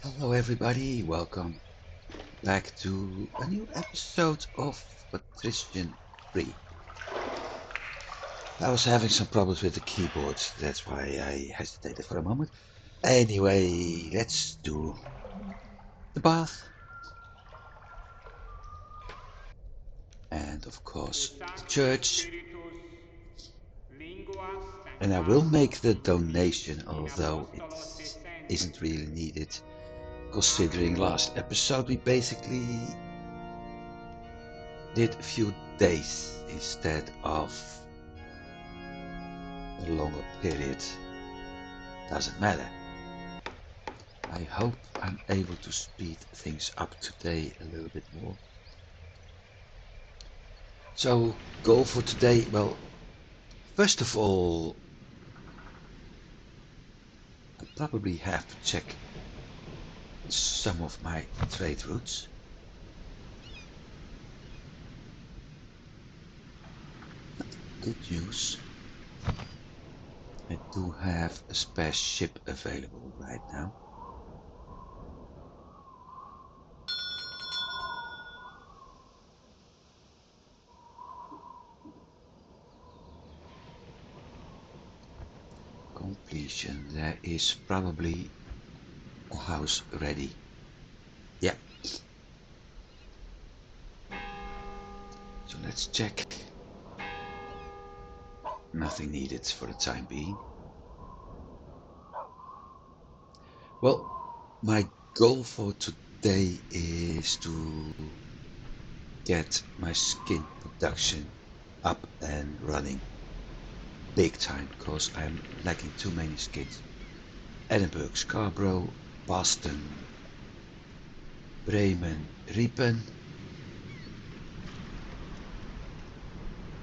Hello everybody, welcome back to a new episode of Patrician 3. I was having some problems with the keyboard, that's why I hesitated for a moment. Anyway, let's do the bath. And of course the church. And I will make the donation, although it isn't really needed, considering last episode we basically did a few days instead of a longer period. Doesn't matter. I hope I'm able to speed things up today a little bit more. So, goal for today, well, first of all, I probably have to check some of my trade routes. Good news, I do have a spare ship available right now. Completion, there is probably a house ready. Yeah. So let's check. Nothing needed for the time being. Well, my goal for today is to get my skin production up and running big time, because I'm lacking too many skins. Edinburgh, Scarborough, Boston, Bremen, Riepen,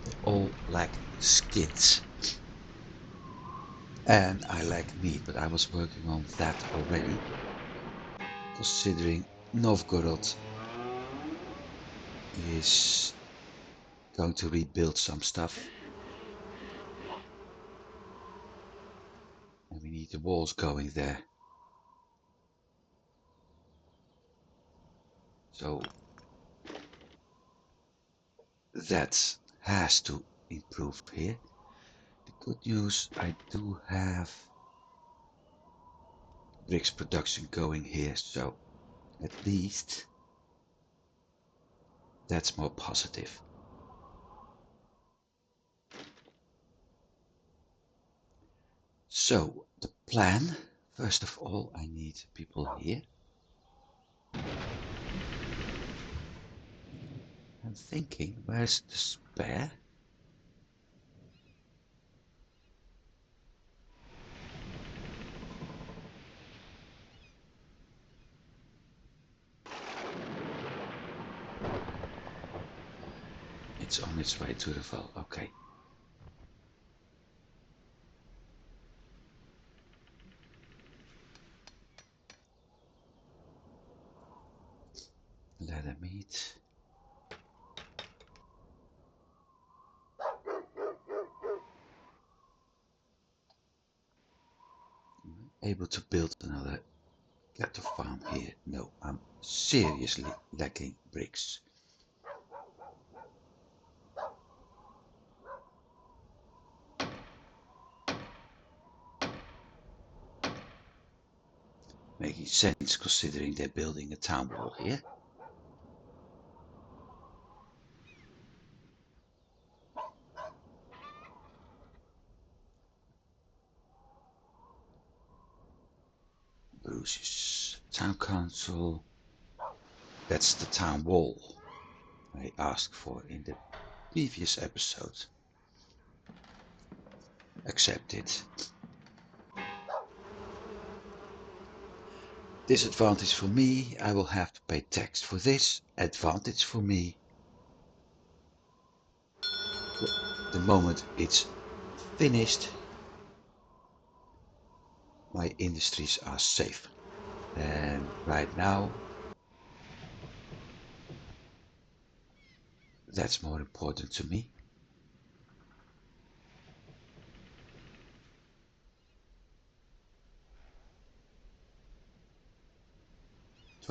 they all lack skins. And I lack meat, but I was working on that already, considering Novgorod is going to rebuild some stuff. And we need the walls going there. So that has to improve here. The good news, I do have bricks production going here, so at least that's more positive. So the plan, first of all, I need people here. I'm thinking, where's the spare? It's on its way to the vault, okay. Leather meat. Able to build another cattle farm here. No, I'm seriously lacking bricks. Making sense considering they're building a town wall here. Bruce's town council. That's the town wall I asked for in the previous episode. Accepted. Disadvantage for me, I will have to pay tax for this. Advantage for me, the moment it's finished, my industries are safe. And right now, that's more important to me.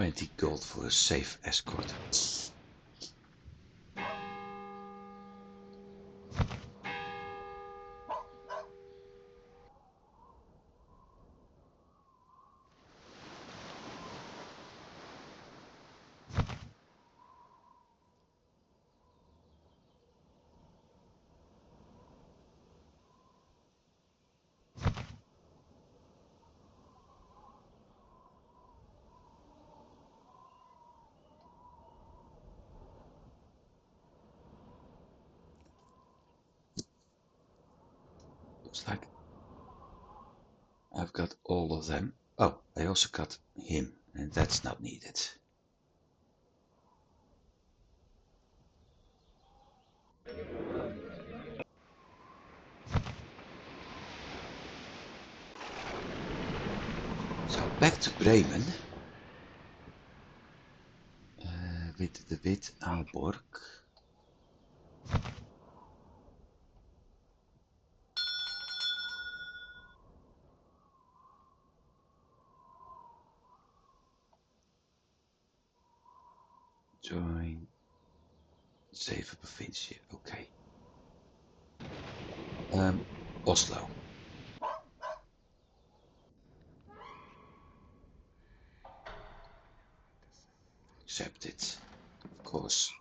20 gold for a safe escort. Looks like I've got all of them. Oh, I also got him, and that's not needed. So back to Bremen with the Wit Aalborg. Join Zeven provincie. Okay. Oslo. Accept it, of course.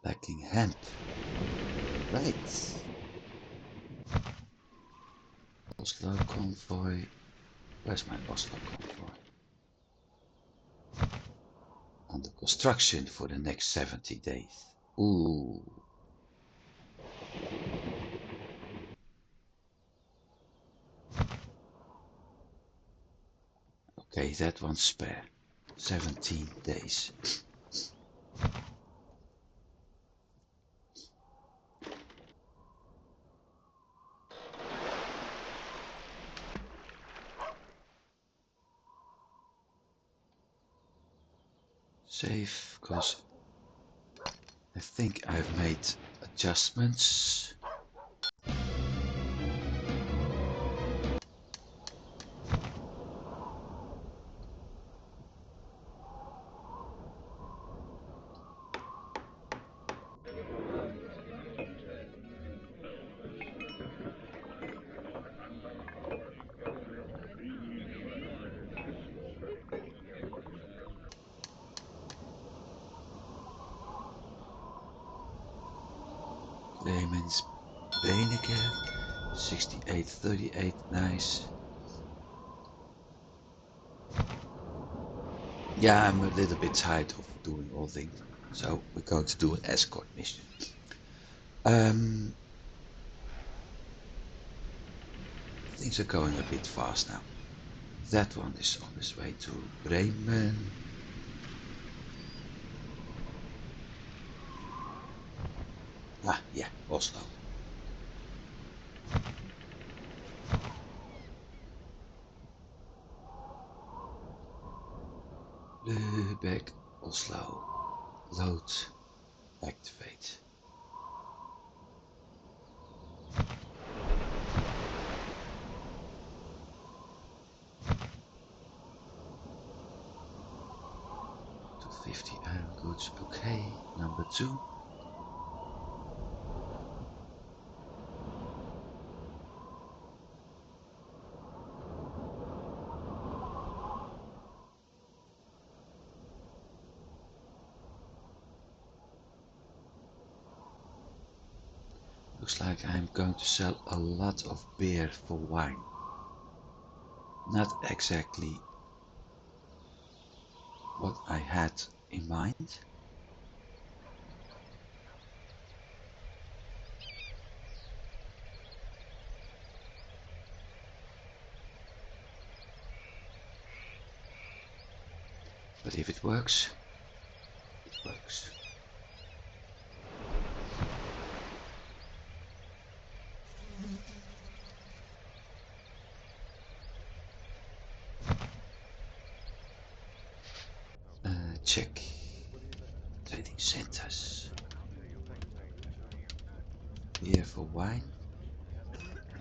Lacking hemp. Right. Oslo convoy. Where's my Oslo convoy? Under construction for the next 70 days. Ooh. Okay, that one's spare. 17 days. Save, because I think I've made adjustments. Clemens Beneke, 6838, nice. Yeah, I'm a little bit tired of doing all things, so we're going to do an escort mission. Things are going a bit fast now. That one is on his way to Bremen. Ah, yeah, Oslo. Lübeck, Oslo. Load. Activate. To 50 iron goods. Okay, number 2. Looks like I'm going to sell a lot of beer for wine. Not exactly what I had in mind. But if it works, it works. Check. Trading centers. Beer for wine.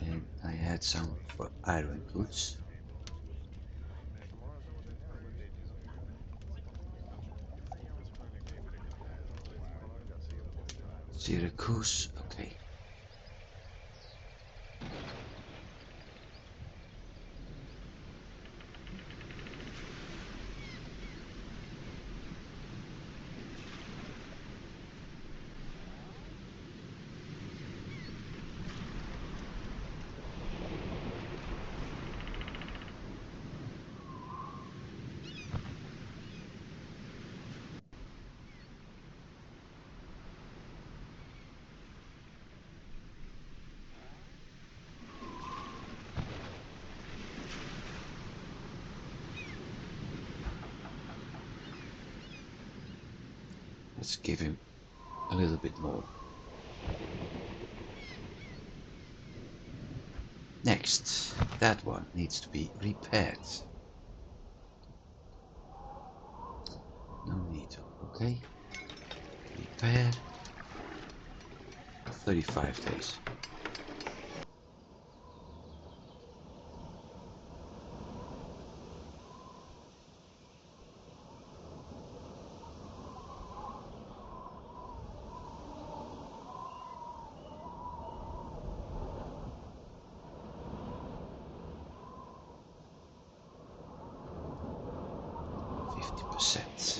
And I had some for iron goods. Syracuse, okay. Let's give him a little bit more. Next, that one needs to be repaired. No need to, okay. Repair. 35 days.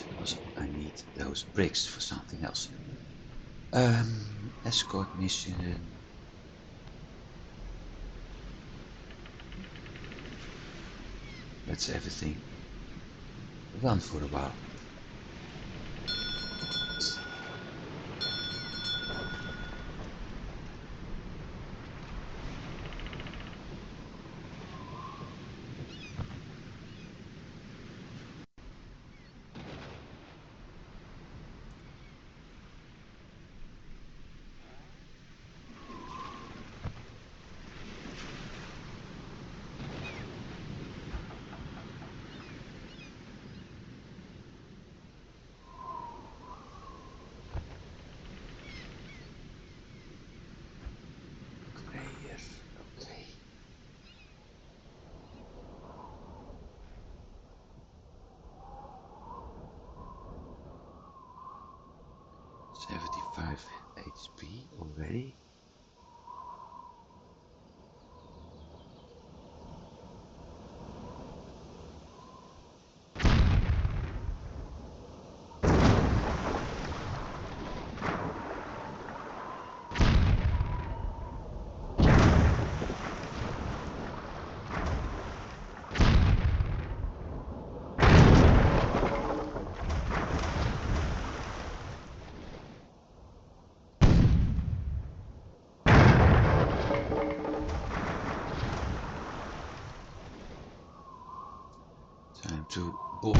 Because I need those bricks for something else. Escort mission. Let's everything run for a while. Okay. 75 HP already. Time to board.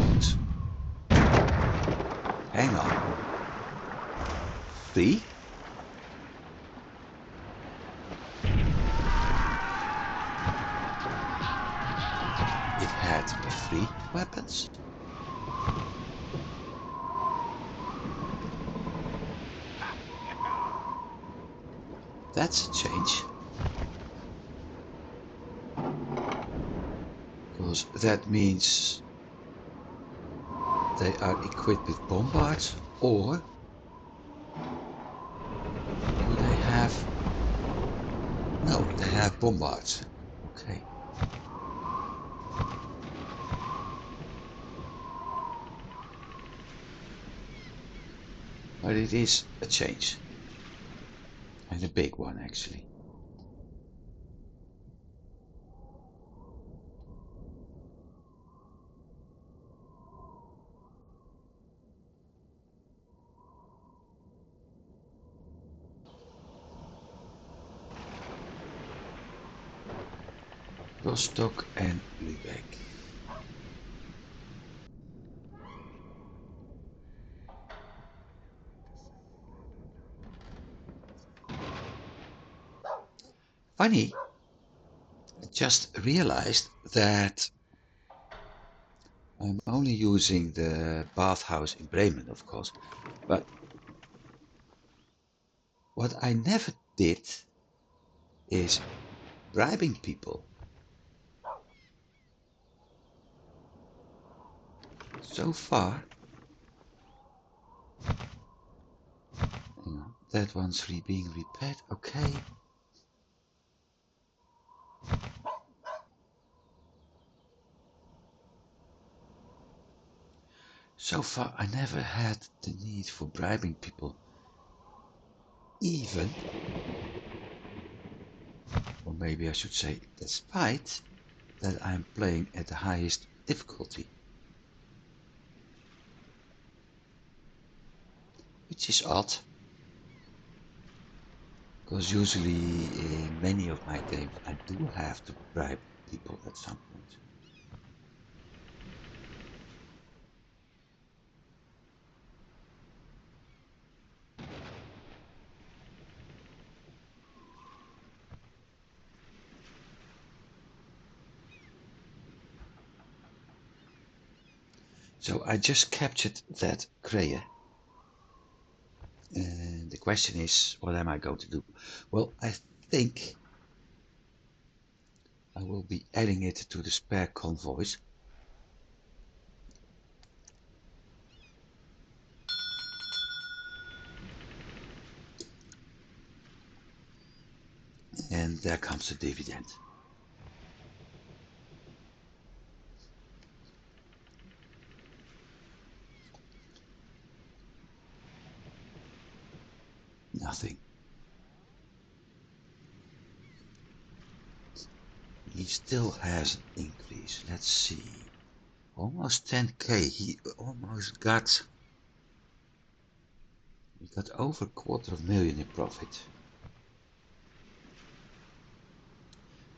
Hang on. Free? It had free weapons. That's a change. Because that means they are equipped with bombards, or do they have... No, they have bombards. Okay. But it is a change. And a big one, actually. Rostock and Lübeck. Funny, I just realized that I'm only using the bathhouse in Bremen, of course, but what I never did is bribing people. So far, That one's being repaired. Okay. So far I never had the need for bribing people. Even, or maybe I should say despite, that I'm playing at the highest difficulty. Which is odd. Because usually in many of my games I do have to bribe people at some point. So I just captured that Kreia. And the question is, what am I going to do? Well, I think I will be adding it to the spare convoys. And there comes the dividend. Nothing. He still has an increase. Let's see. Almost 10k. He almost got... We got over $250,000 in profit.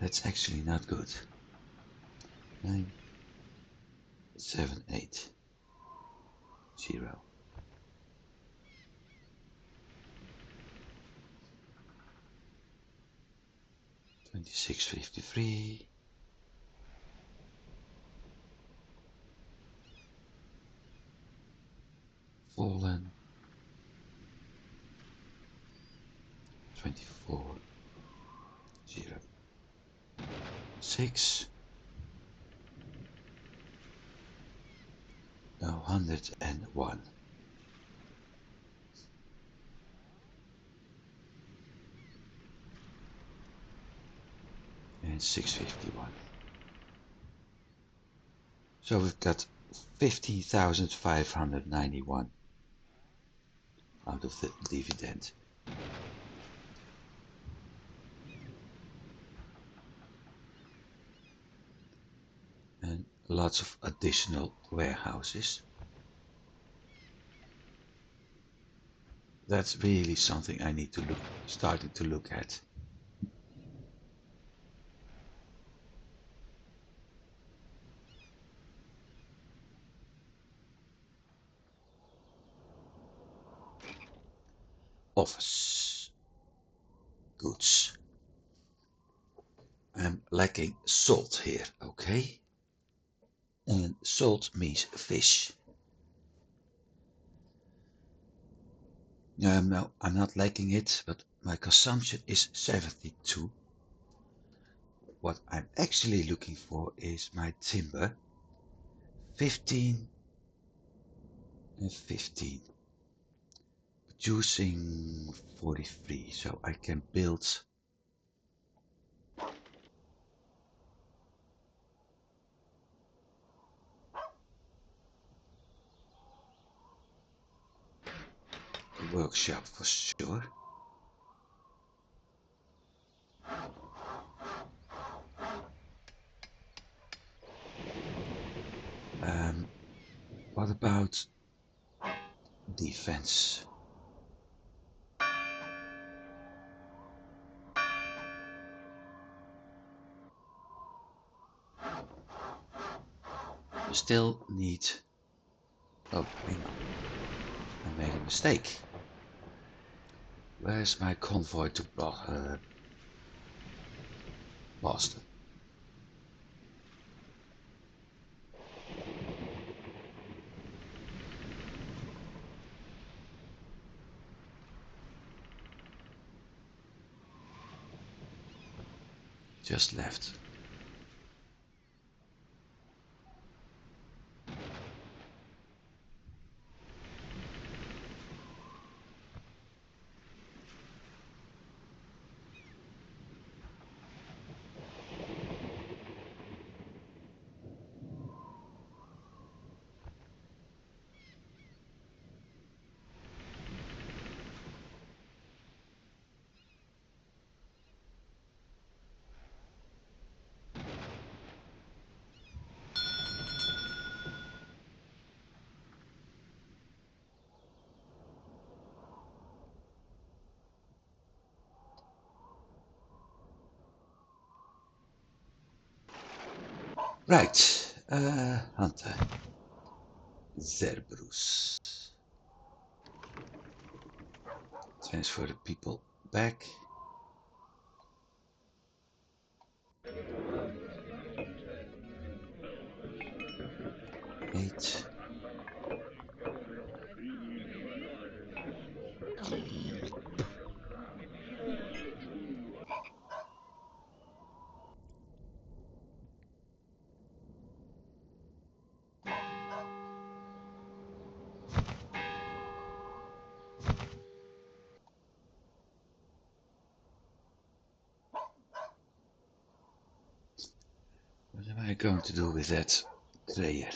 That's actually not good. 9, 7, 8, 0. 2653. Fallen. 24. 0. 6. 101. And 651. So we've got 15,591 out of the dividend. And lots of additional warehouses. That's really something I need to starting to look at. Office goods. I'm lacking salt here, okay? And salt means fish. No, I'm not lacking it, but my consumption is 72. What I'm actually looking for is my timber. 15 and 15. Producing 43, so I can build a workshop for sure. What about defense? We still need... Oh, hang on. I made a mistake. Where's my convoy to Boston? Just left. Right, Hunter. Cerberus. Transfer the people back. Eight. What am I going to do with that player?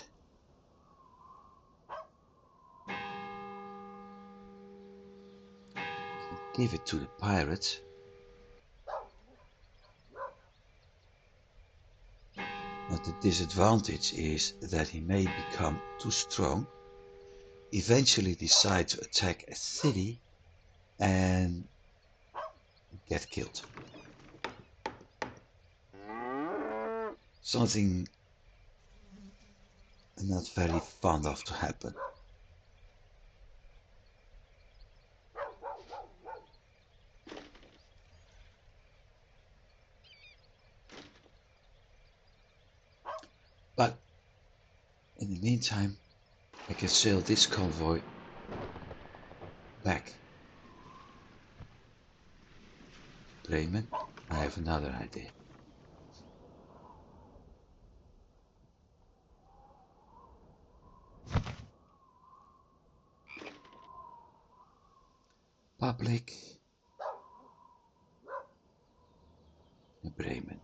Give it to the pirate. But the disadvantage is that he may become too strong, eventually decide to attack a city and get killed. Something I'm not very fond of to happen. But in the meantime, I can sail this convoy back. Bremen, I have another idea. Public Bremen.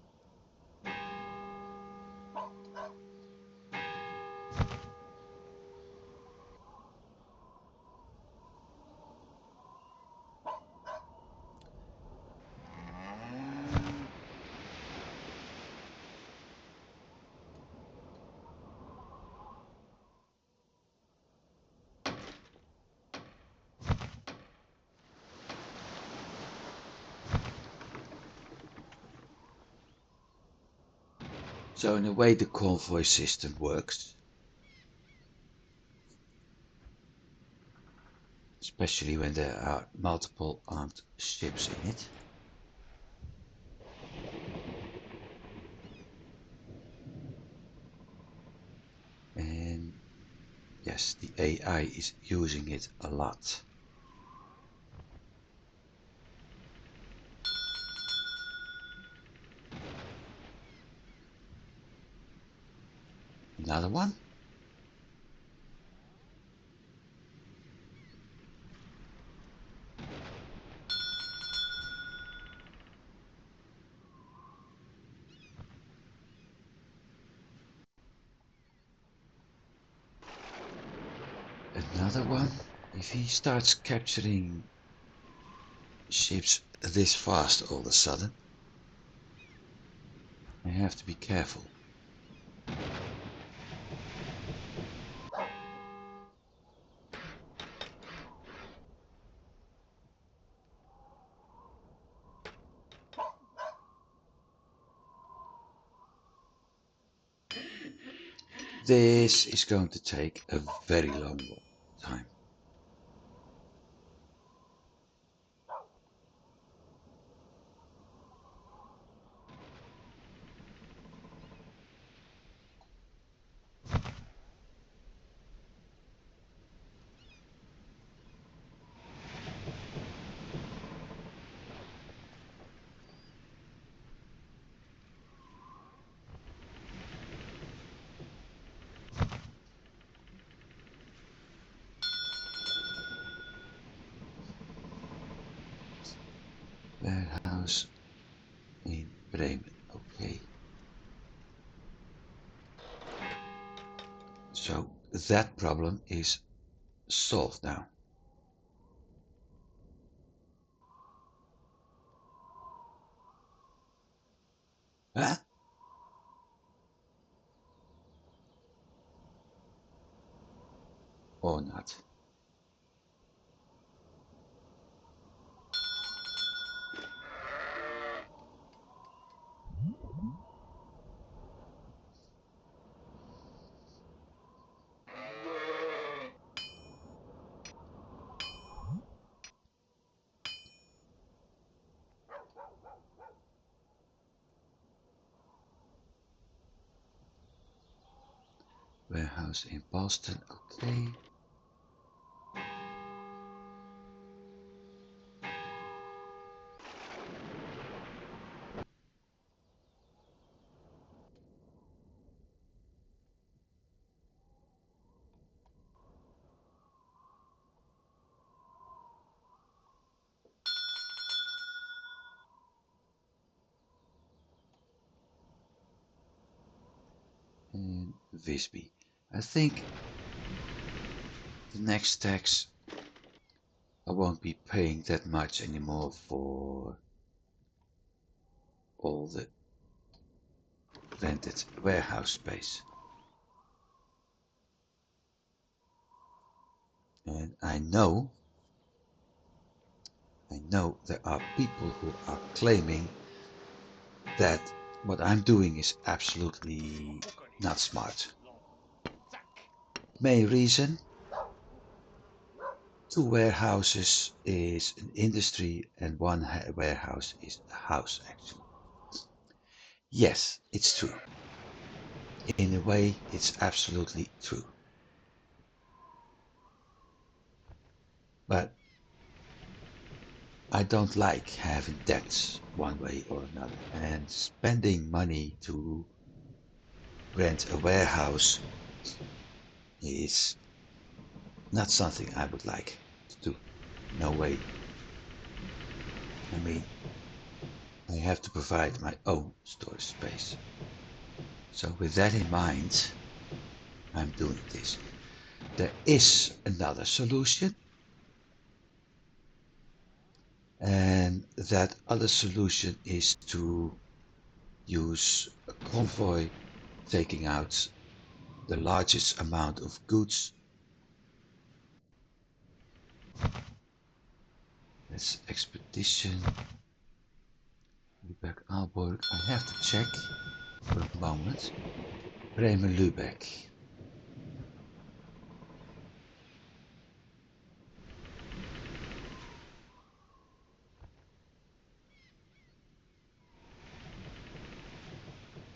So in a way the convoy system works. Especially when there are multiple armed ships in it. And yes, the AI is using it a lot. Another one? Another one? If he starts capturing ships this fast all of a sudden, I have to be careful. This is going to take a very long time. Warehouse in Bremen, okay. So that problem is solved now. Huh? Or not. Warehouse in Boston, okay. And Visby. I think the next tax I won't be paying that much anymore for all the rented warehouse space. And I know there are people who are claiming that what I'm doing is absolutely not smart. Main reason, 2 warehouses is an industry and 1 warehouse is a house actually. Yes, it's true. In a way, it's absolutely true. But I don't like having debts one way or another, and spending money to rent a warehouse is not something I would like to do. No way. I mean, I have to provide my own storage space. So with that in mind, I'm doing this. There is another solution, and that other solution is to use a convoy taking out the largest amount of goods. That's expedition. Lübeck, Aalborg. I have to check for a moment. Bremen, Lübeck.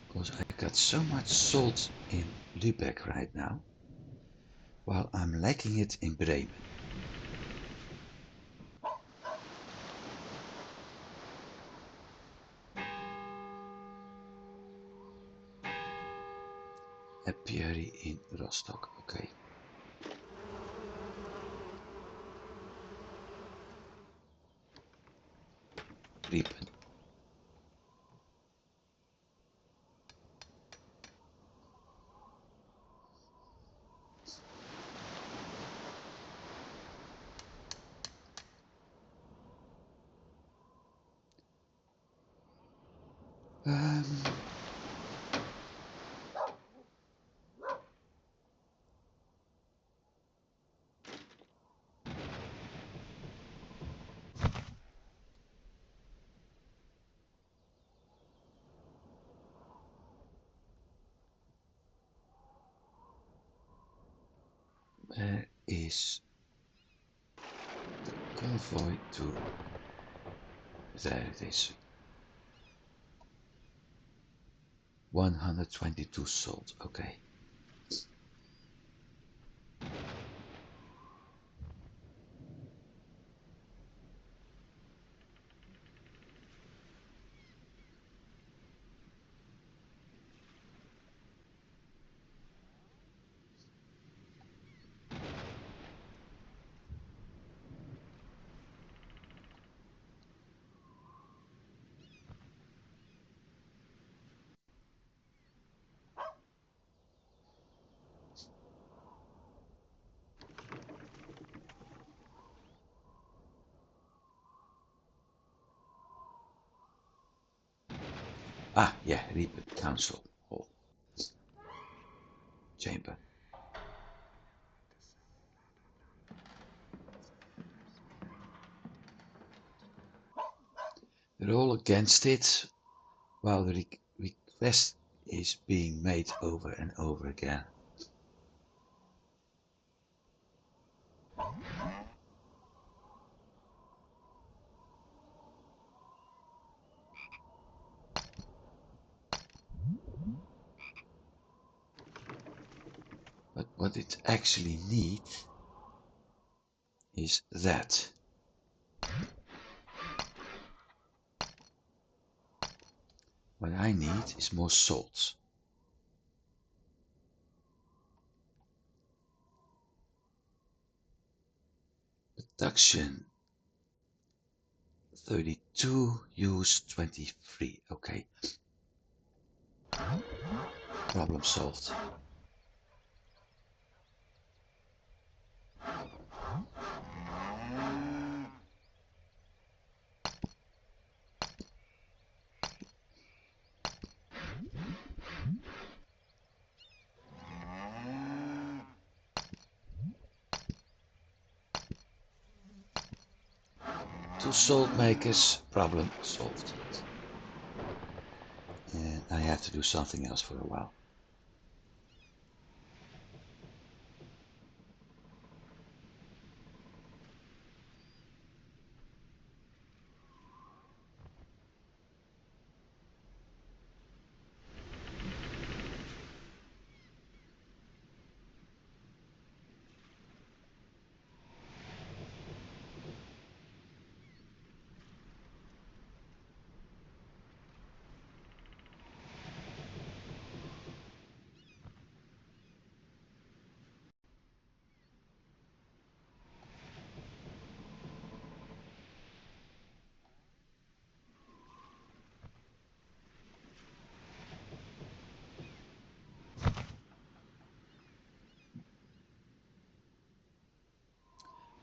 Because I got so much salt in Lübeck right now, while I'm lacking it in Bremen. Apiary in Rostock, okay. Riepen. Where is the convoy to? There it is. 122 salt, okay. Ah, yeah, Riepen Council Hall. Chamber. They're all against it, while the request is being made over and over again. what it actually needs is that. What I need is more salt. Production 32, use 23. Okay. Problem solved. Two salt makers, problem solved. And I have to do something else for a while.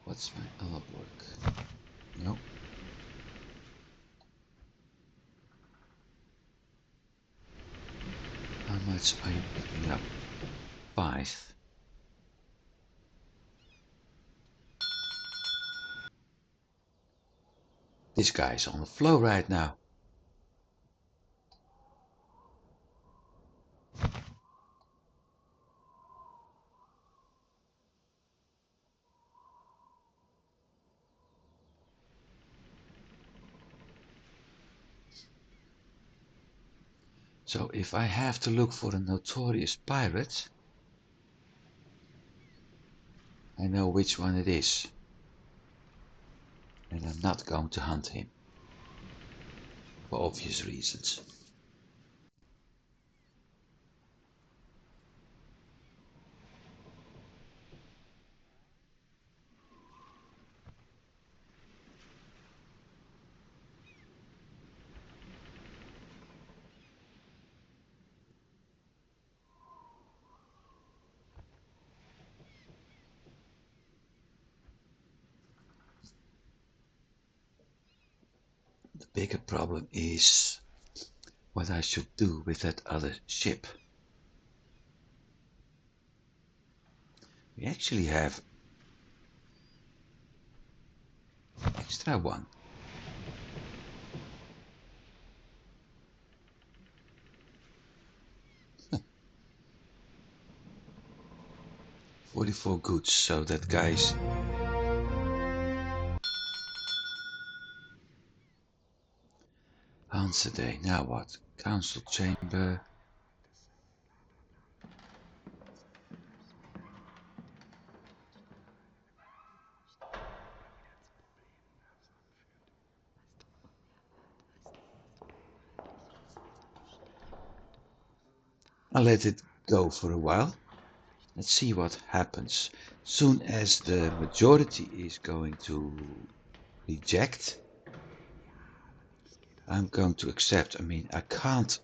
What's my other work? No. How much are you picking up? 5. This guy's on the flow right now. So if I have to look for a notorious pirate, I know which one it is. And I'm not going to hunt him. For obvious reasons. The bigger problem is what I should do with that other ship. We actually have extra one. $44 goods, so that guy's answer day. Now what? Council chamber. I'll let it go for a while. Let's see what happens. Soon as the majority is going to reject, I'm going to accept. I mean, I can't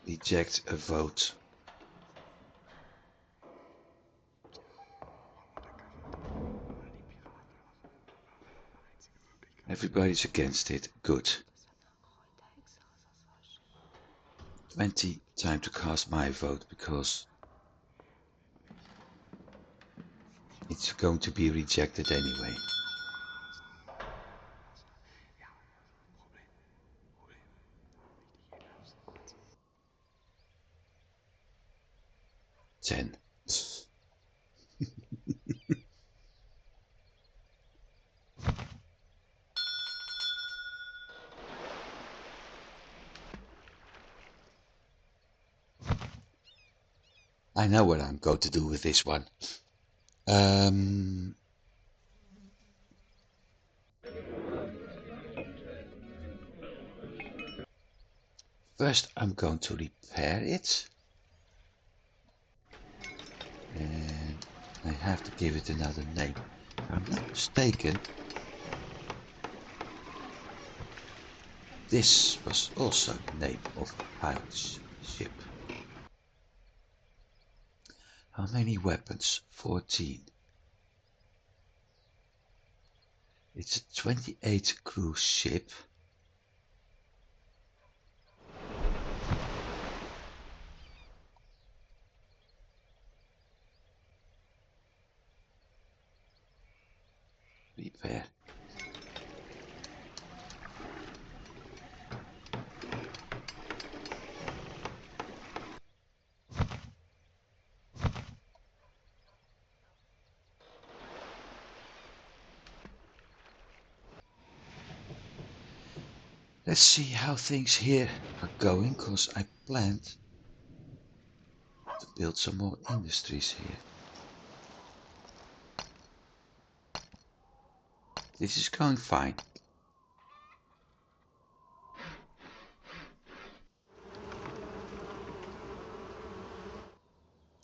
reject a vote. Everybody's against it. Good. 20, time to cast my vote because it's going to be rejected anyway. 10. I know what I'm going to do with this one. First I'm going to repair it. And I have to give it another name. If I'm not mistaken, this was also the name of a pilot's ship. How many weapons? 14. It's a 28 crew ship. Repair. Let's see how things here are going, cause I planned to build some more industries here. This is going fine.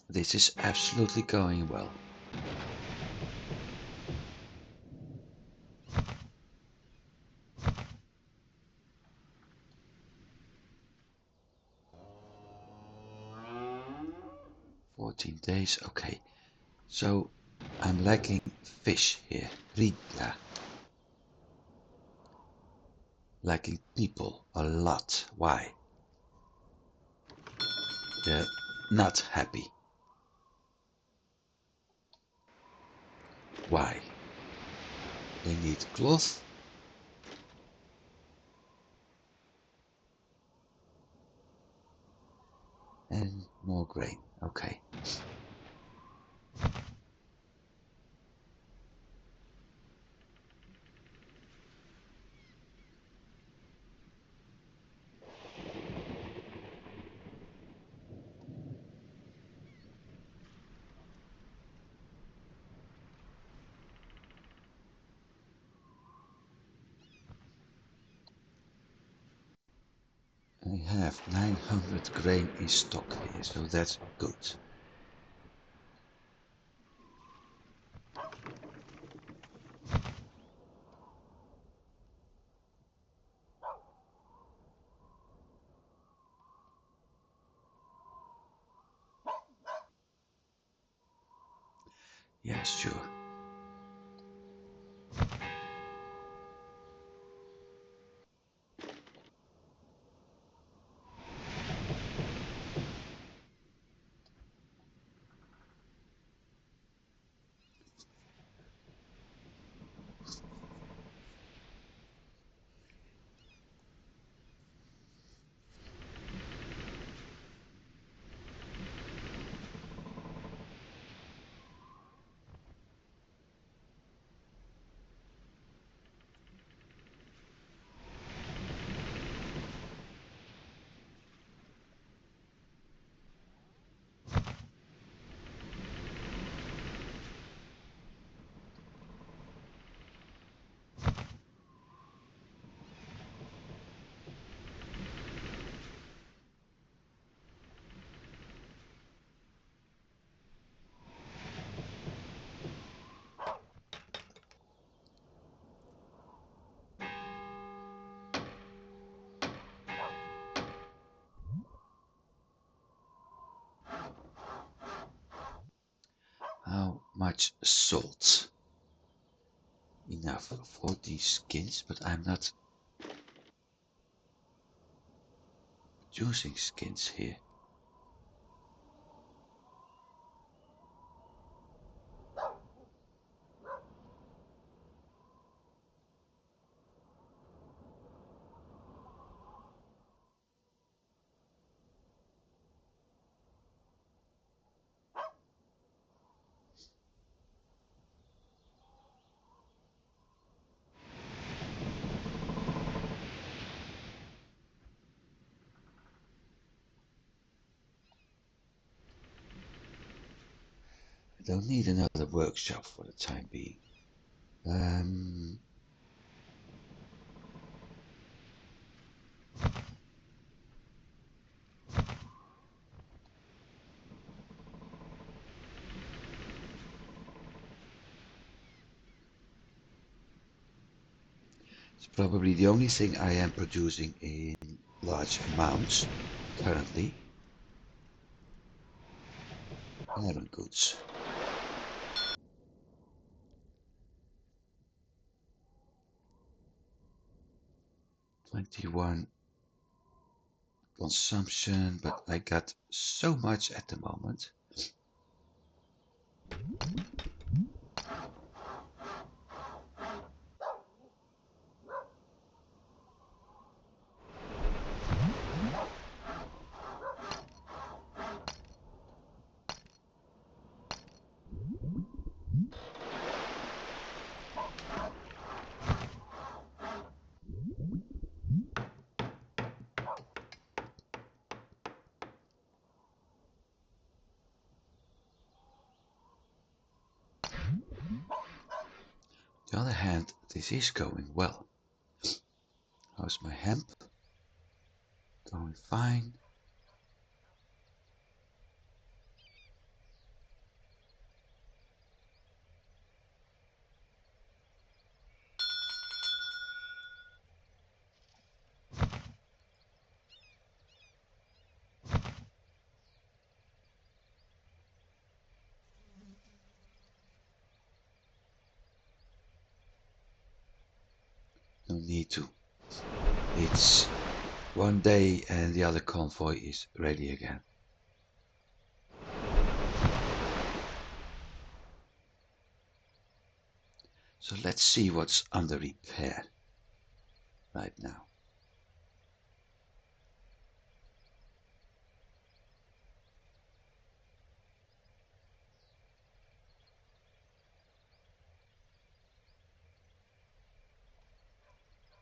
This is absolutely going well. $14 okay. So I'm lacking fish here. Riga. Lacking people a lot. Why? They're not happy. Why? They need cloth. And more grain. Okay. I have 900 grain in stock here, so that's good. Yeah, sure. How much salt? Enough for these skins, but I'm not producing skins here. I don't need another workshop for the time being. It's probably the only thing I am producing in large amounts currently. Iron goods. $21 consumption, but I got so much at the moment. On the other hand, this is going well. How's my hemp? Going fine. No need to. It's one day and the other convoy is ready again. So let's see what's under repair right now.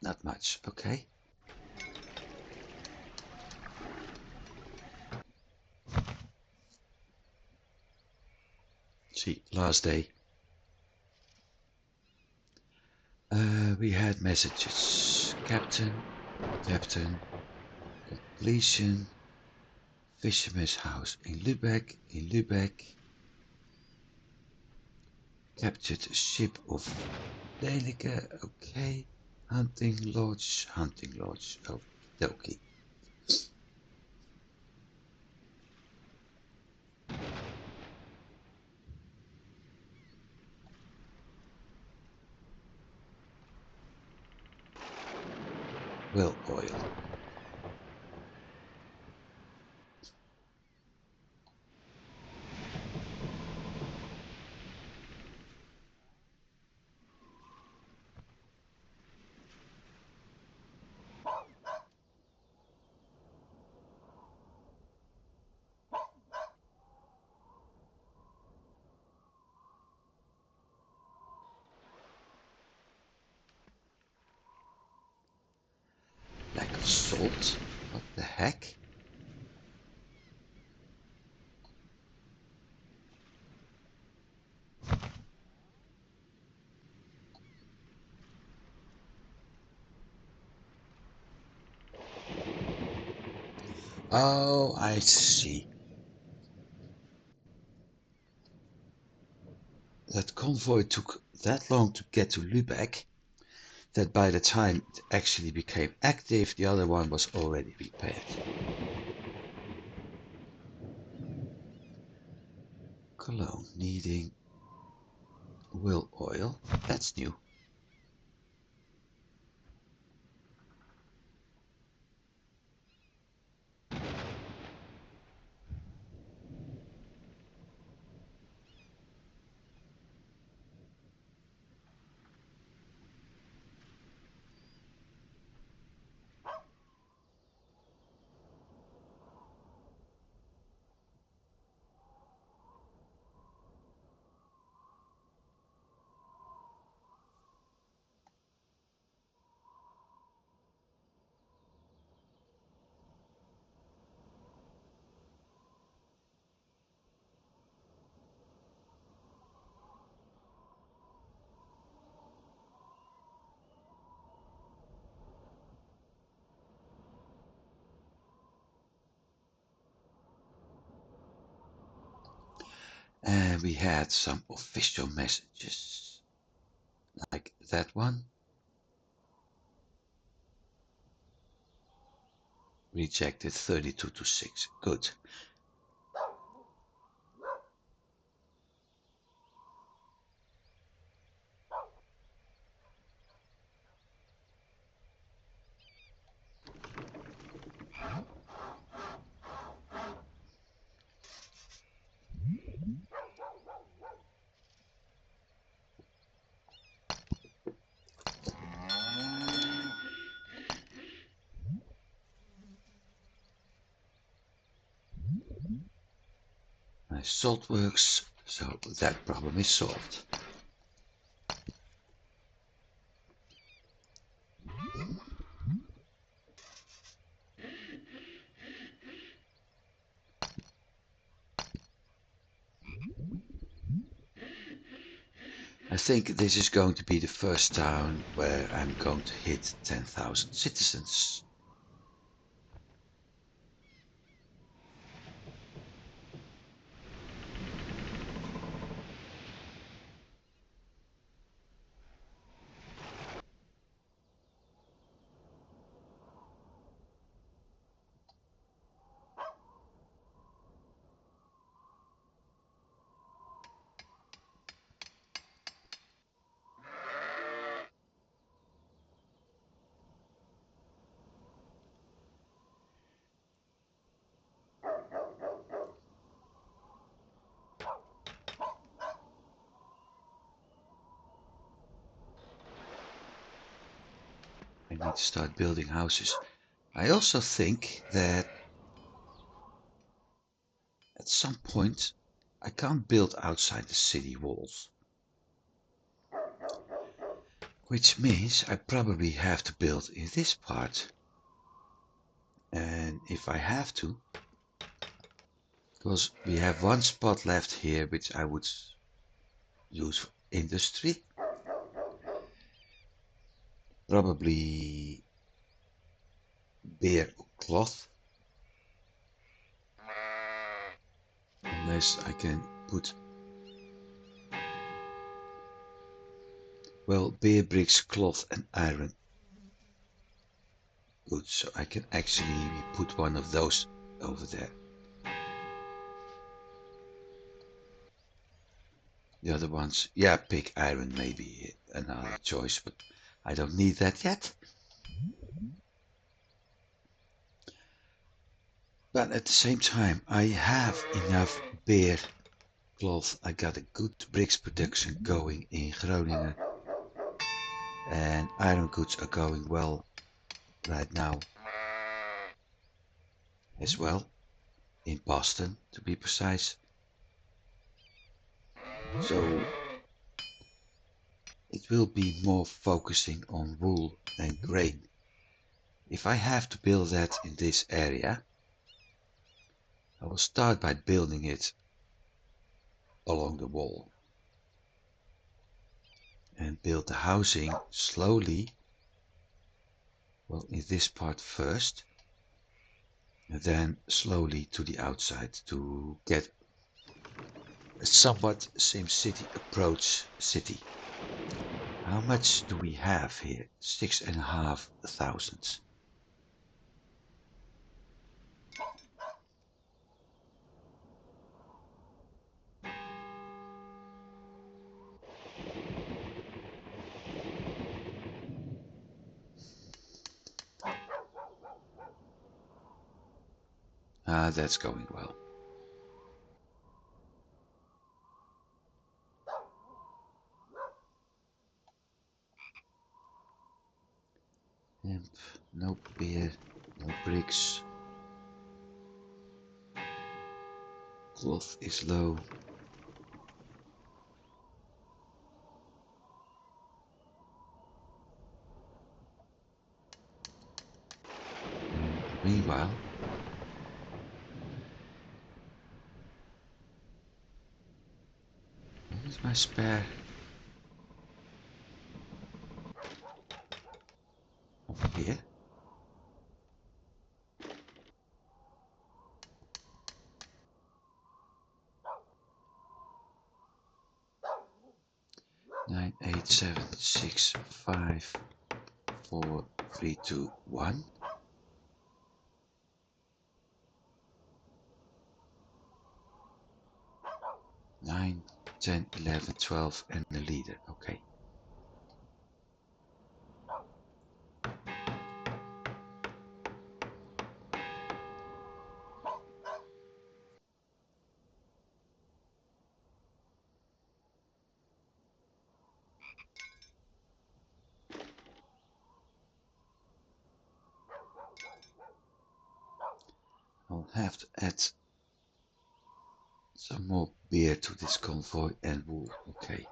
Not much, okay. See, last day. We had messages. Captain, completion, fisherman's house in Lübeck. Captured a ship of Delicate, okay. Hunting lodge, okay. Well, oil. Lack of salt? What the heck? Oh, I see. That convoy took that long to get to Lübeck that by the time it actually became active, the other one was already repaired. Cologne needing will oil. That's new. And we had some official messages, like that one. Rejected 32 to 6. Good. My salt works, so that problem is solved. I think this is going to be the first town where I'm going to hit 10,000 citizens. I need to start building houses. I also think that at some point I can't build outside the city walls. Which means I probably have to build in this part. And if I have to, because we have one spot left here which I would use for industry. Probably bear or cloth. Unless I can put, well, bear, bricks, cloth and iron. Good, so I can actually put one of those over there. The other ones, yeah, pig iron may be another choice, but I don't need that yet. But at the same time, I have enough bear cloth. I got a good bricks production going in Groningen. And iron goods are going well right now as well. In Boston, to be precise. So it will be more focusing on wool and grain. If I have to build that in this area, I will start by building it along the wall and build the housing slowly, well, in this part first, and then slowly to the outside to get a somewhat SimCity approach city. How much do we have here? 6,500. That's going well. Hemp, no beer, no bricks. Cloth is low. And meanwhile, where's my spare? Over here. 8, 7, 6, 5, 4, 3, 2, 1. 9, 10, 11, 12 and the leader. Okay. I'll have to add some more beer to this convoy and wool. Okay.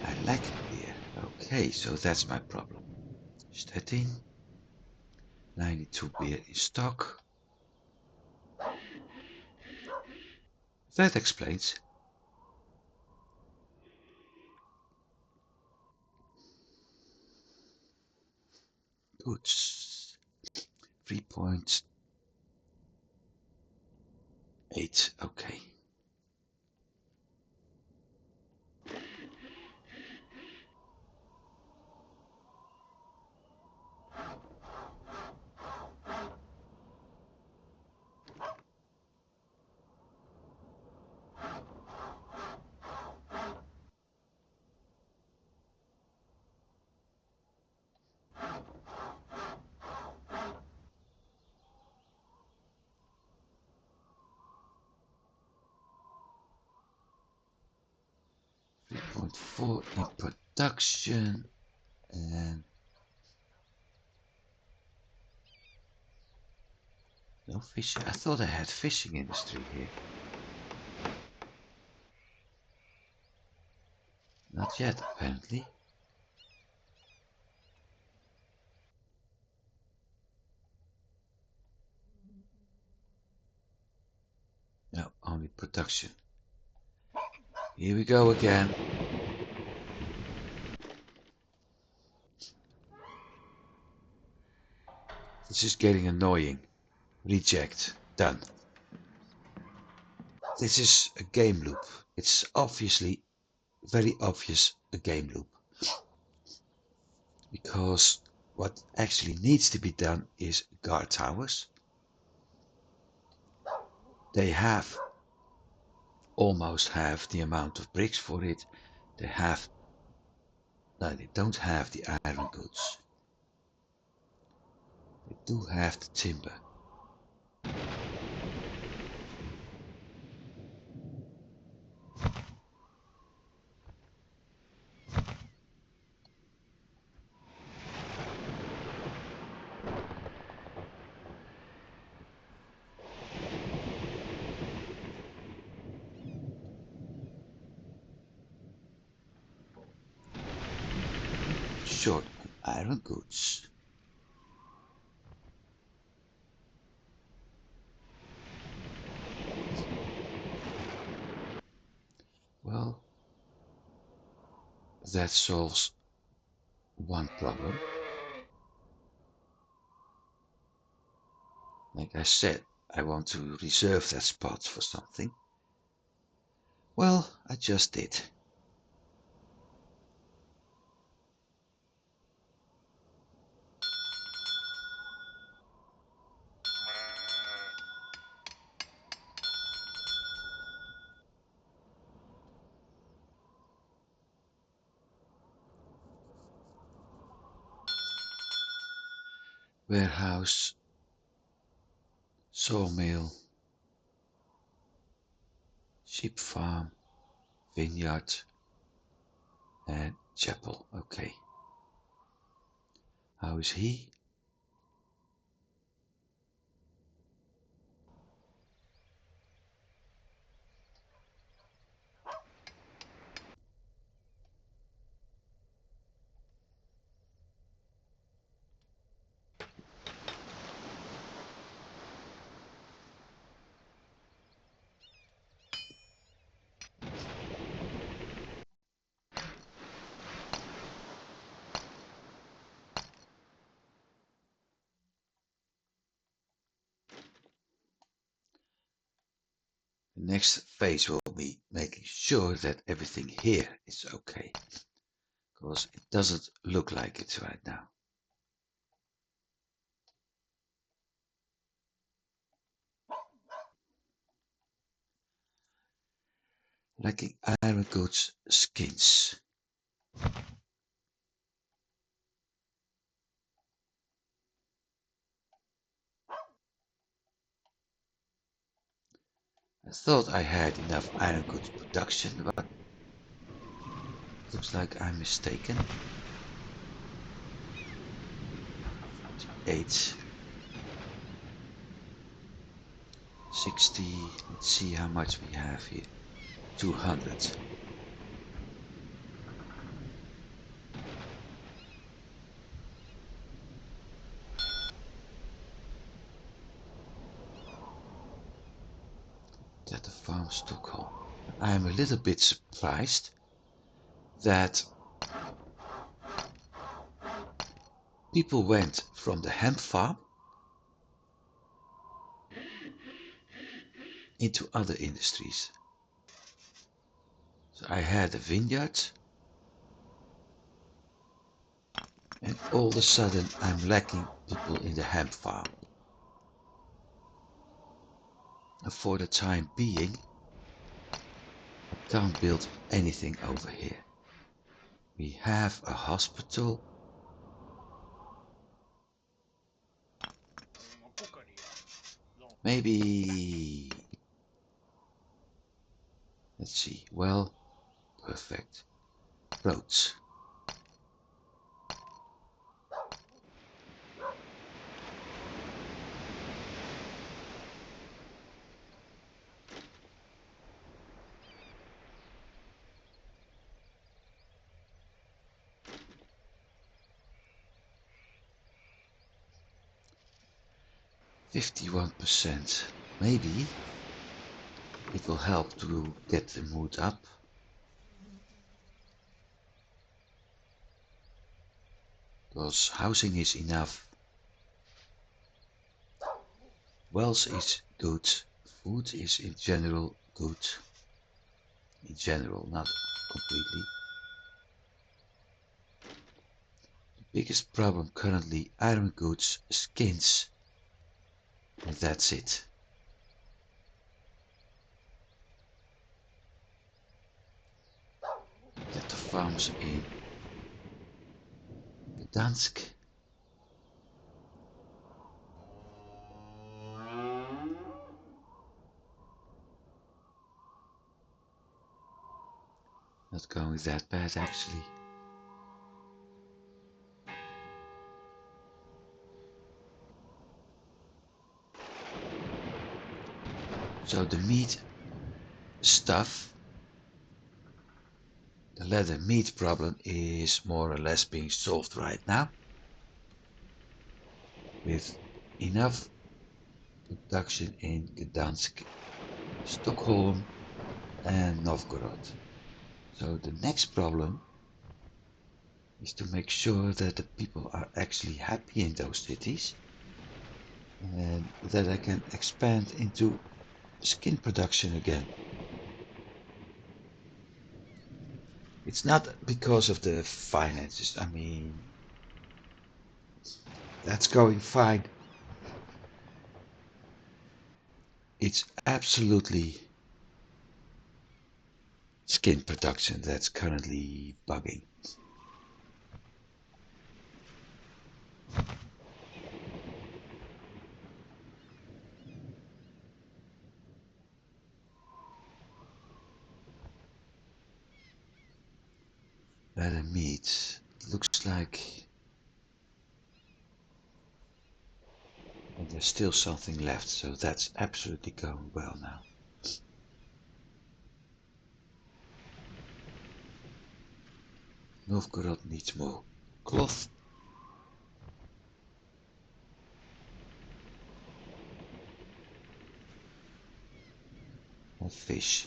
I lack beer. Okay, so that's my problem. Stettin. 92 beer in stock. That explains. Goods. 3.8. Okay. .4 in production and no fishing. I thought I had fishing industry here. Not yet, apparently. No, only production. Here we go again. This is getting annoying. Reject. Done. This is a game loop. It's obviously, very obvious, a game loop. Because what actually needs to be done is guard towers. They have almost half the amount of bricks for it. They have, no, they don't have the iron goods. They do have the timber. Short on iron goods. Well, that solves one problem. Like I said, I want to reserve that spot for something. Well, I just did. Warehouse, sawmill, sheep farm, vineyard, and chapel. Okay. How is he? next phase will be making sure that everything here is okay, because it doesn't look like it right now. Lacking iron goods skins. I thought I had enough iron goods production, but looks like I'm mistaken. 48, 60, let's see how much we have here. 200. At the farm Stockholm. I'm a little bit surprised that people went from the hemp farm into other industries. So I had a vineyard, and all of a sudden I'm lacking people in the hemp farm. And for the time being, I can't build anything over here. We have a hospital. Maybe, let's see, well, perfect. Roads. %51%. Maybe it will help to get the mood up. Because housing is enough. Wealth is good. Food is in general good. In general, not completely. The biggest problem currently, iron goods, skins, and that's it. Get the farms in Gdansk. Not going that bad actually. So the meat stuff, the leather meat problem is more or less being solved right now. With enough production in Gdansk, Stockholm and Novgorod. So the next problem is to make sure that the people are actually happy in those cities and that I can expand into skin production again. It's not because of the finances, I mean, that's going fine. It's absolutely skin production that's currently bugging. Leather meat, looks like, and there's still something left, so that's absolutely going well now. Novgorod needs more cloth. And fish.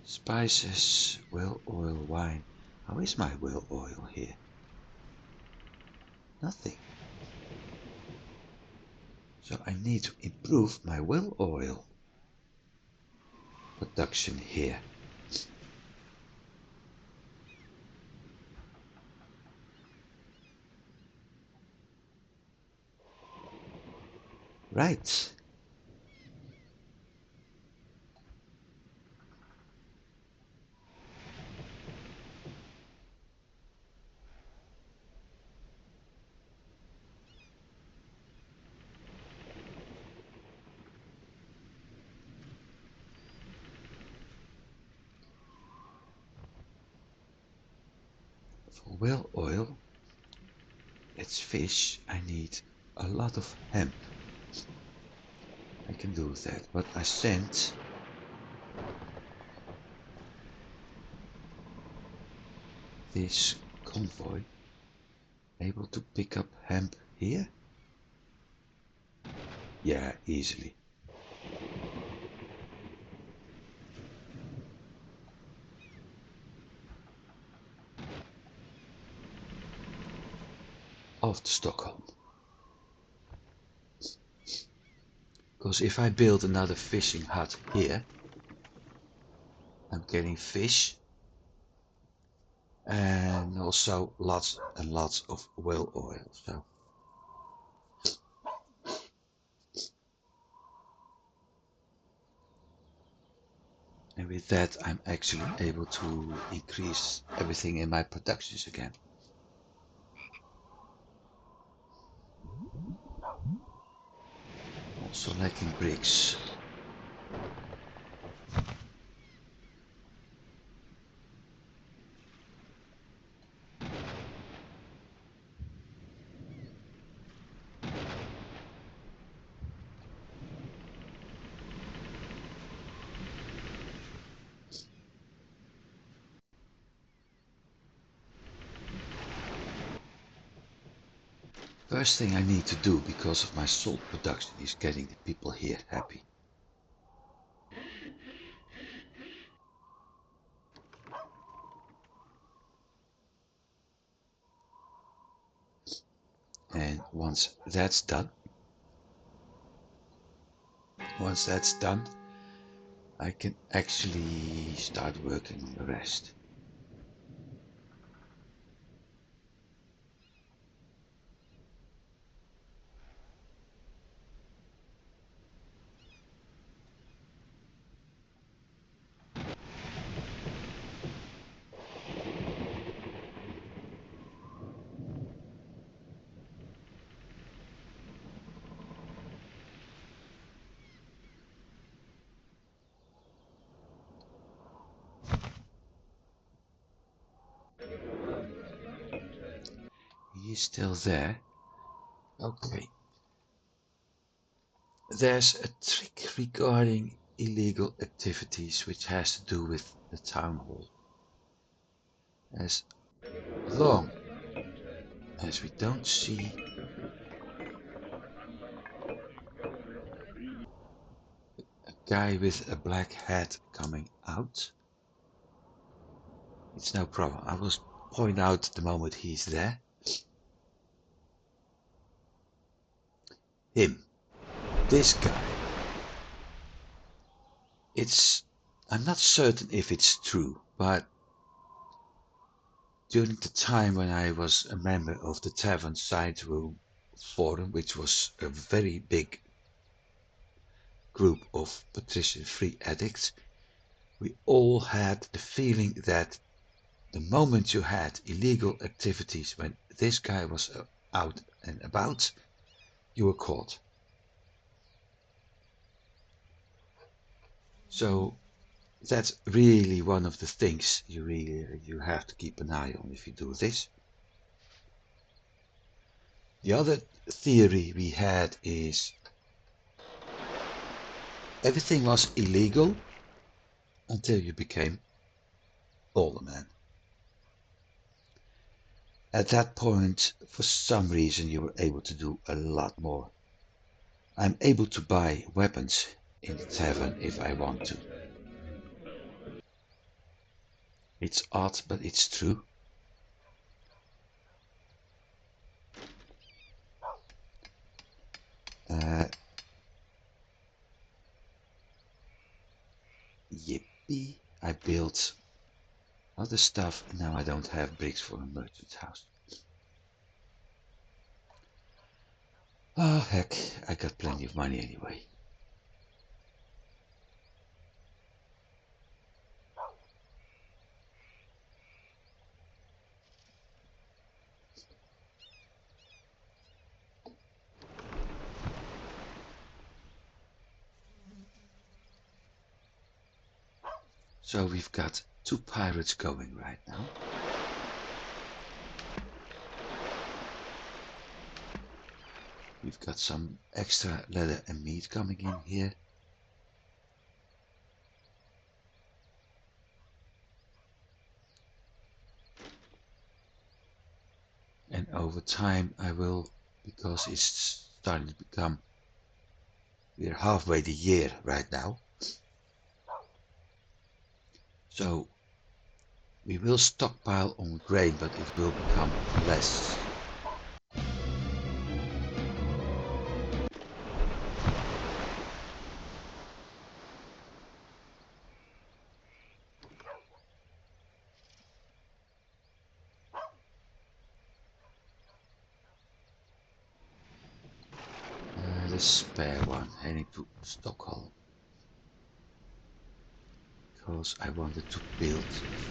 Spices, whale oil, wine. How is my whale oil here? Nothing. So I need to improve my whale oil production here. Right. For whale oil, it's fish, I need a lot of hemp. I can do that, but I sent this convoy able to pick up hemp here? Yeah, easily. Off to Stockholm. Because if I build another fishing hut here, I'm getting fish and also lots and lots of whale oil. So and with that I'm actually able to increase everything in my productions again. Also lacking bricks. First thing I need to do because of my salt production is getting the people here happy. And once that's done, I can actually start working on the rest. He is still there. Okay. There's a trick regarding illegal activities which has to do with the town hall. As long as we don't see a guy with a black hat coming out, it's no problem. I will point out the moment he's there. Him. This guy. I'm not certain if it's true, but during the time when I was a member of the Tavern Side Room Forum, which was a very big group of Patrician free addicts, we all had the feeling that the moment you had illegal activities, when this guy was out and about, you were caught. So that's really one of the things you have to keep an eye on if you do this. The other theory we had is everything was illegal until you became Alderman. At that point, for some reason, you were able to do a lot more. I'm able to buy weapons in the tavern if I want to. It's odd, but it's true. other stuff, and now I don't have bricks for a merchant's house. Oh heck, I got plenty of money anyway. So we've got 2 pirates going right now. We've got some extra leather and meat coming in here. And over time I will, because it's starting to become, we're halfway the year right now. So we will stockpile on grain, but it will become less. The spare one heading to Stockholm, because I wanted to build a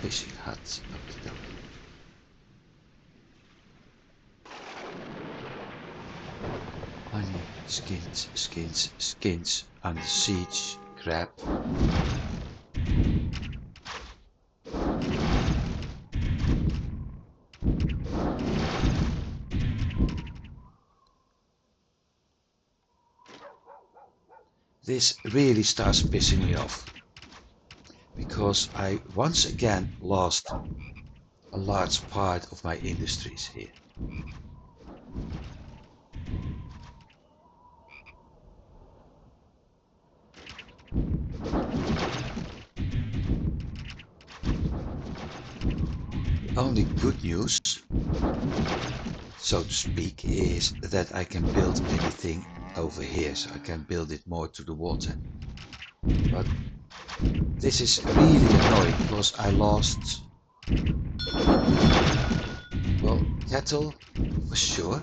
fishing hut up the honey, skins under siege, crab. This really starts pissing me off, because I once again lost a large part of my industries here. Only good news, so to speak, is that I can build anything over here, so I can build it more to the water. But this is really annoying, because I lost, well, cattle for sure.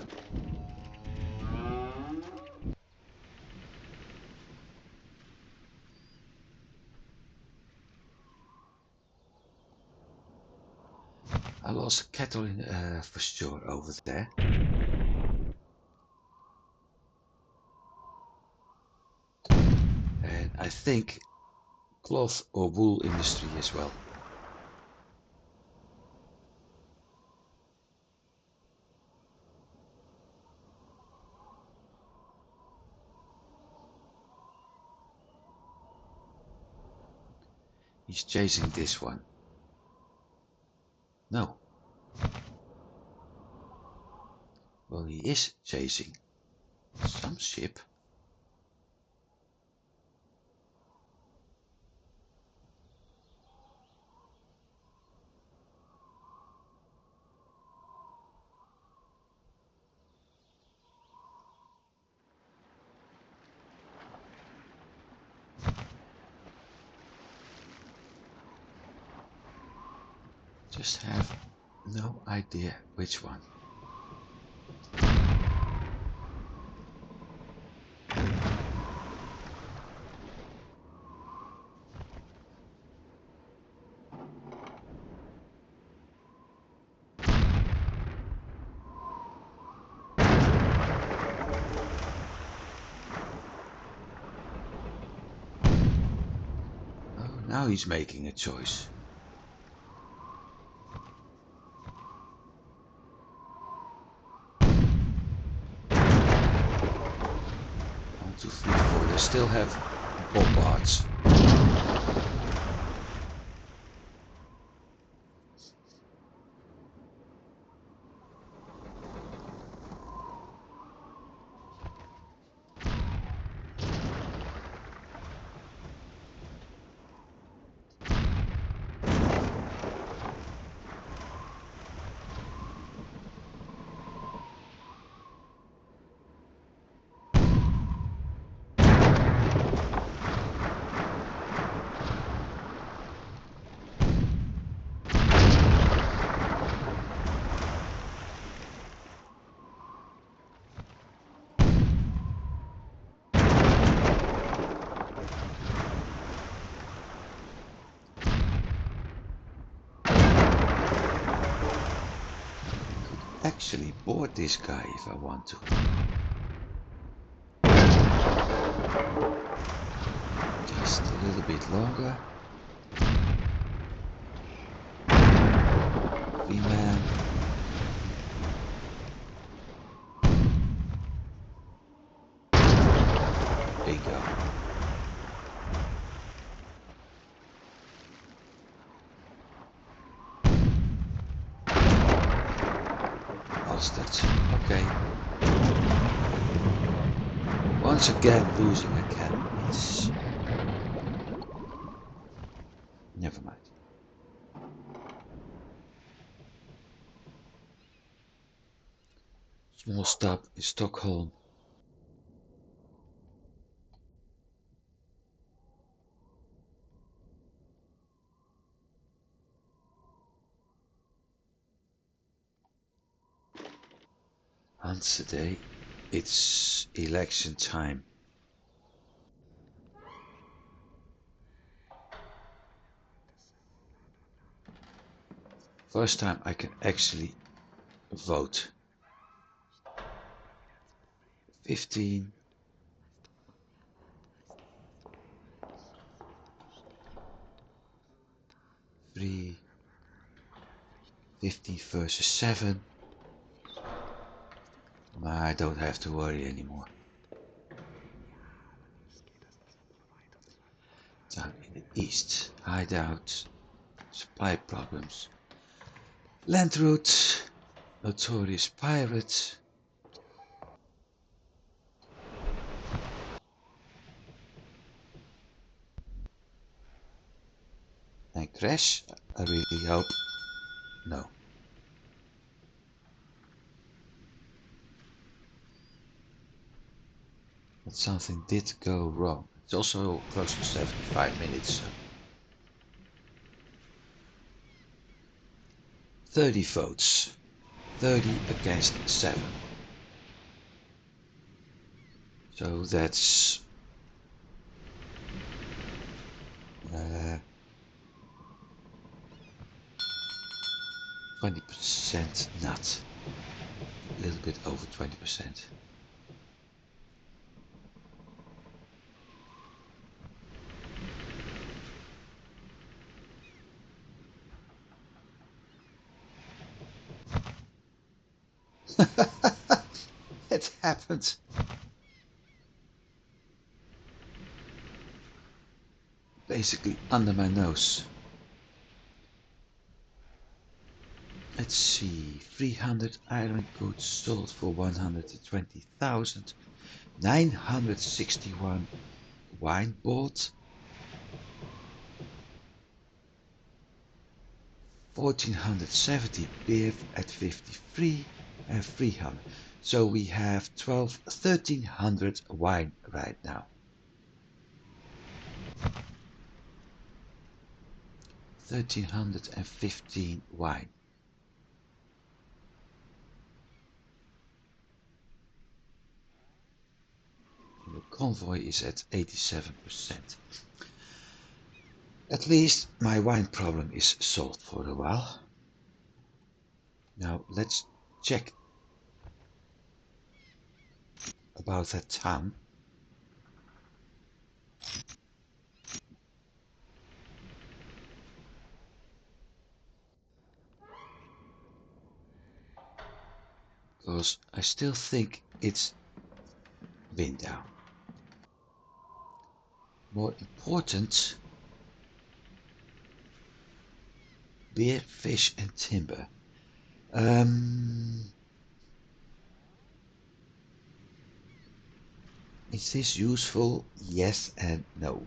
I lost cattle in, for sure over there. And I think cloth or wool industry as well. He's chasing this one. No. Well, he is chasing some ship. Just have no idea which one. Oh, now he's making a choice. 1, 2, 3, 4. They still have bombards. actually board this guy if I want to. Just a little bit longer. V-man. Bingo. Lost it. Okay. Once again losing again. It's... Never mind. Small stop in Stockholm. On today, it's election time. First time I can actually vote. 15. 3. 15 versus 7. I don't have to worry anymore. Down in the east, hideout, supply problems. Land route, notorious pirate. And crash, I really hope. No. But something did go wrong. It's also close to 75 minutes. So 30 votes. 30 against 7. So that's 20% not. A little bit over 20%. It happened. Basically under my nose. Let's see, 300 iron goods sold for 120,000. 961 wine bought. 1470 beer at 53 and 300. So we have 1300 wine right now. 1315 wine. The convoy is at 87%. At least my wine problem is solved for a while. Now let's check about that town. Because I still think it's wind down. More important, beer, fish and timber. Is this useful? Yes and no.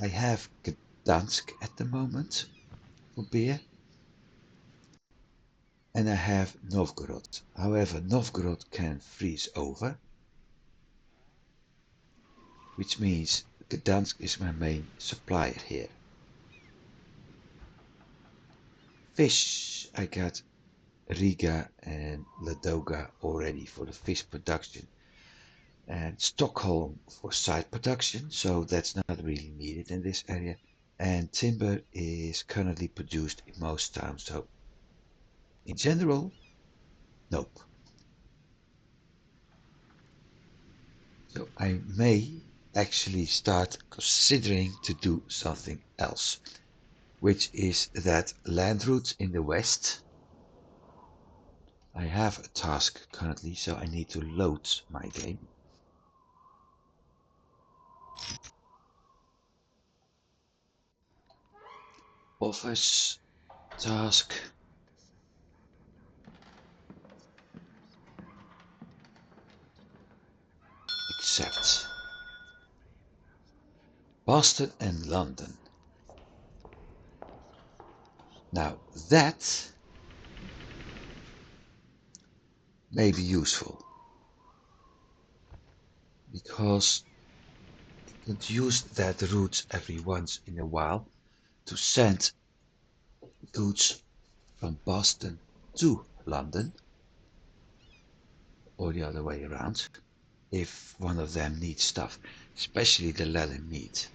I have Gdansk at the moment for beer. And I have Novgorod. However, Novgorod can freeze over. Which means Gdansk is my main supplier here. Fish, I got Riga and Ladoga already for the fish production. And Stockholm for side production, so that's not really needed in this area. And timber is currently produced in most towns, so in general Nope. So I may actually start considering to do something else, which is that land route in the west. I have a task currently, so I need to load my game. Office task. Accept. Boston and London. Now that may be useful because you could use that route every once in a while to send goods from Boston to London or the other way around if one of them needs stuff, especially the leather meat.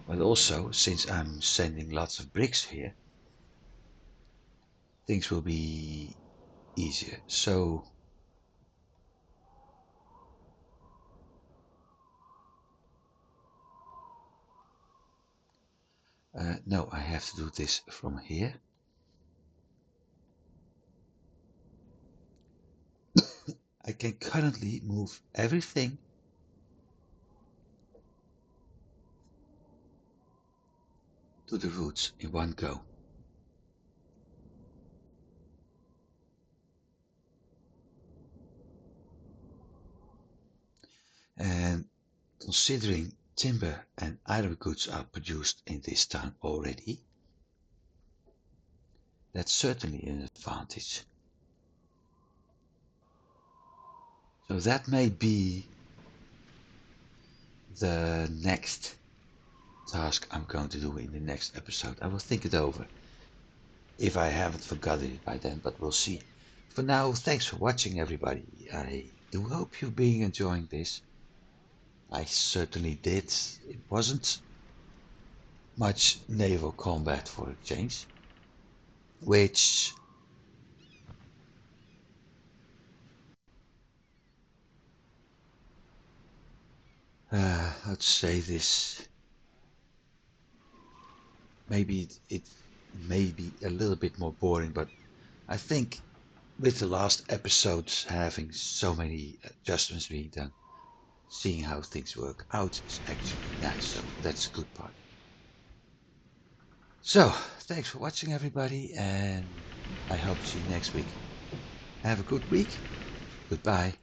But also, since I'm sending lots of bricks here, things will be easier. So no, I have to do this from here. I can currently move everything to the roots in one go. And considering timber and iron goods are produced in this town already, that's certainly an advantage. So that may be the next task I'm going to do in the next episode. I will think it over if I haven't forgotten it by then, but we'll see. For now, thanks for watching, everybody. I do hope you've been enjoying this. I certainly did. It wasn't much naval combat for a change, which how to say this, maybe it may be a little bit more boring, but I think with the last episodes having so many adjustments being done, seeing how things work out is actually nice, so that's a good part. So, thanks for watching, everybody, and I hope to see you next week. Have a good week. Goodbye.